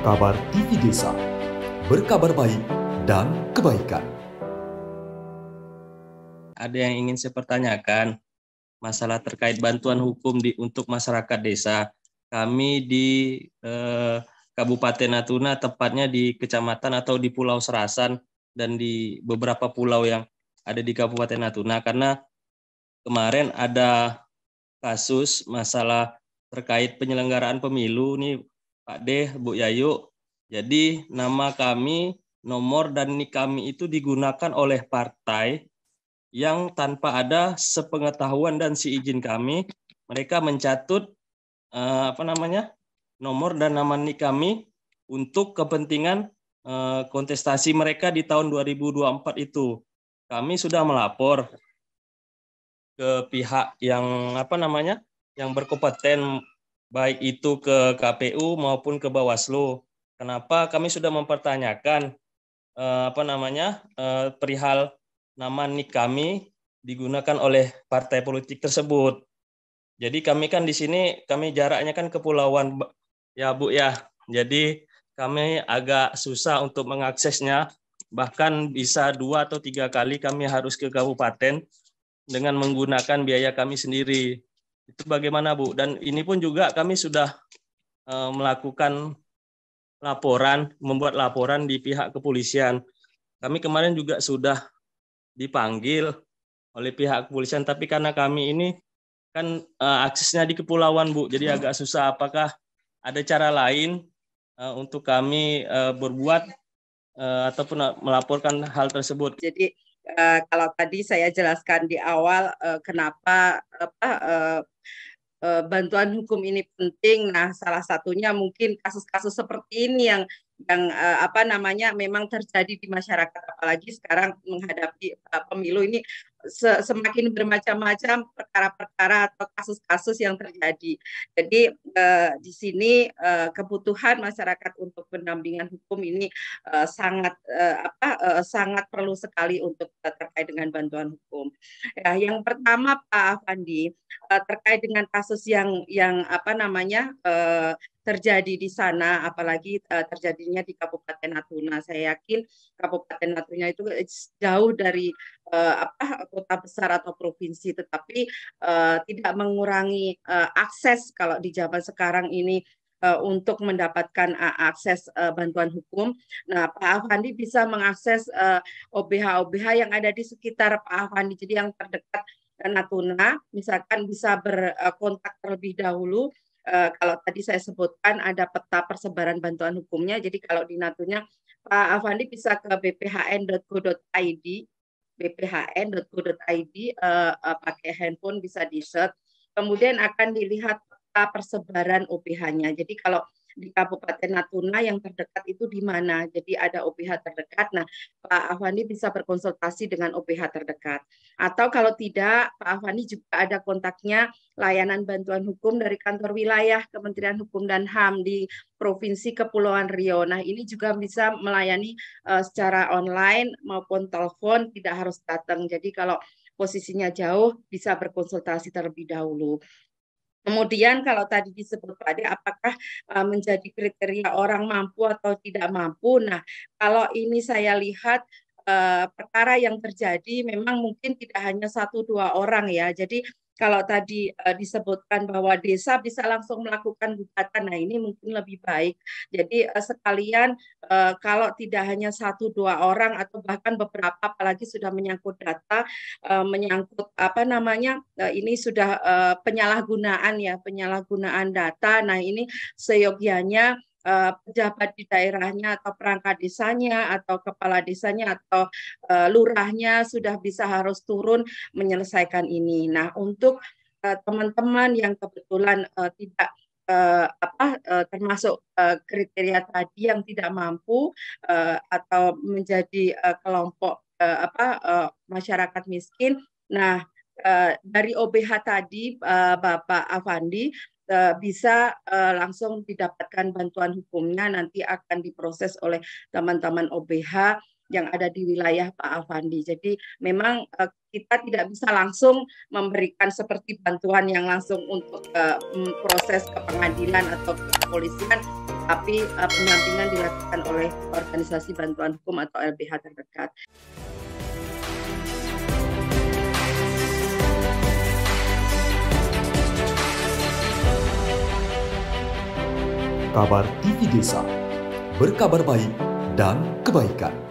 kabar TV Desa, berkabar baik dan kebaikan. Ada yang ingin saya pertanyakan, masalah terkait bantuan hukum untuk masyarakat desa. Kami di Kabupaten Natuna, tepatnya di Kecamatan atau di Pulau Serasan dan di beberapa pulau yang ada di Kabupaten Natuna, karena kemarin ada kasus masalah terkait penyelenggaraan pemilu nih Pak Deh, Bu Yayu. Jadi nama kami, nomor dan nik kami itu digunakan oleh partai yang tanpa ada sepengetahuan dan seizin kami, mereka mencatut nomor dan nama nik kami untuk kepentingan kontestasi mereka di tahun 2024 itu. Kami sudah melapor ke pihak yang yang berkompeten, baik itu ke KPU maupun ke Bawaslu. Kenapa kami sudah mempertanyakan perihal nama nik kami digunakan oleh partai politik tersebut. Jadi kami kan di sini, kami jaraknya kan kepulauan ya Bu ya. Jadi kami agak susah untuk mengaksesnya. Bahkan bisa 2 atau 3 kali kami harus ke kabupaten dengan menggunakan biaya kami sendiri. Itu bagaimana Bu? Dan ini pun juga kami sudah melakukan membuat laporan di pihak kepolisian. Kami kemarin juga sudah dipanggil oleh pihak kepolisian, tapi karena kami ini kan aksesnya di kepulauan Bu, jadi agak susah. Apakah ada cara lain untuk kami berbuat ataupun melaporkan hal tersebut? Jadi kalau tadi saya jelaskan di awal kenapa bantuan hukum ini penting. Nah, salah satunya mungkin kasus-kasus seperti ini yang memang terjadi di masyarakat, apalagi sekarang menghadapi pemilu ini semakin bermacam-macam perkara-perkara atau kasus-kasus yang terjadi. Jadi di sini kebutuhan masyarakat untuk pendampingan hukum ini sangat perlu sekali untuk terkait dengan bantuan hukum. Ya, yang pertama Pak Afandi, terkait dengan kasus yang terjadi di sana, apalagi terjadinya di Kabupaten Natuna. Saya yakin Kabupaten Natuna itu jauh dari kota besar atau provinsi, tetapi tidak mengurangi akses kalau di zaman sekarang ini untuk mendapatkan akses bantuan hukum. Nah, Pak Afandi bisa mengakses OBH-OBH yang ada di sekitar Pak Afandi, jadi yang terdekat Natuna, misalkan bisa berkontak terlebih dahulu. Kalau tadi saya sebutkan ada peta persebaran bantuan hukumnya, jadi kalau di Natuna Pak Afandi bisa ke bphn.go.id, pakai handphone bisa di-search, kemudian akan dilihat peta persebaran OBH-nya. Jadi kalau di Kabupaten Natuna yang terdekat itu di mana? Jadi ada OBH terdekat. Nah, Pak Afandi bisa berkonsultasi dengan OBH terdekat. Atau kalau tidak, Pak Afandi juga ada kontaknya layanan bantuan hukum dari kantor wilayah Kementerian Hukum dan HAM di Provinsi Kepulauan Riau. Nah, ini juga bisa melayani secara online maupun telepon, tidak harus datang. Jadi kalau posisinya jauh bisa berkonsultasi terlebih dahulu. Kemudian kalau tadi disebut Pak Ade, apakah menjadi kriteria orang mampu atau tidak mampu? Nah, kalau ini saya lihat perkara yang terjadi memang mungkin tidak hanya 1-2 orang ya. Jadi kalau tadi disebutkan bahwa desa bisa langsung melakukan gugatan, nah ini mungkin lebih baik. Jadi sekalian kalau tidak hanya 1-2 orang atau bahkan beberapa, apalagi sudah menyangkut data, menyangkut ini sudah penyalahgunaan data. Nah ini seyogianya pejabat di daerahnya atau perangkat desanya atau kepala desanya atau lurahnya sudah bisa harus turun menyelesaikan ini. Nah, untuk teman-teman yang kebetulan tidak termasuk kriteria tadi yang tidak mampu atau menjadi kelompok masyarakat miskin. Nah, dari OBH tadi Bapak Afandi bisa langsung didapatkan bantuan hukumnya, nanti akan diproses oleh teman-teman OBH yang ada di wilayah Pak Afandi. Jadi memang kita tidak bisa langsung memberikan seperti bantuan yang langsung untuk proses ke pengadilan atau ke kepolisian. tapi pendampingan dilakukan oleh organisasi bantuan hukum atau LBH terdekat. Kabar TV Desa, berkabar baik dan kebaikan.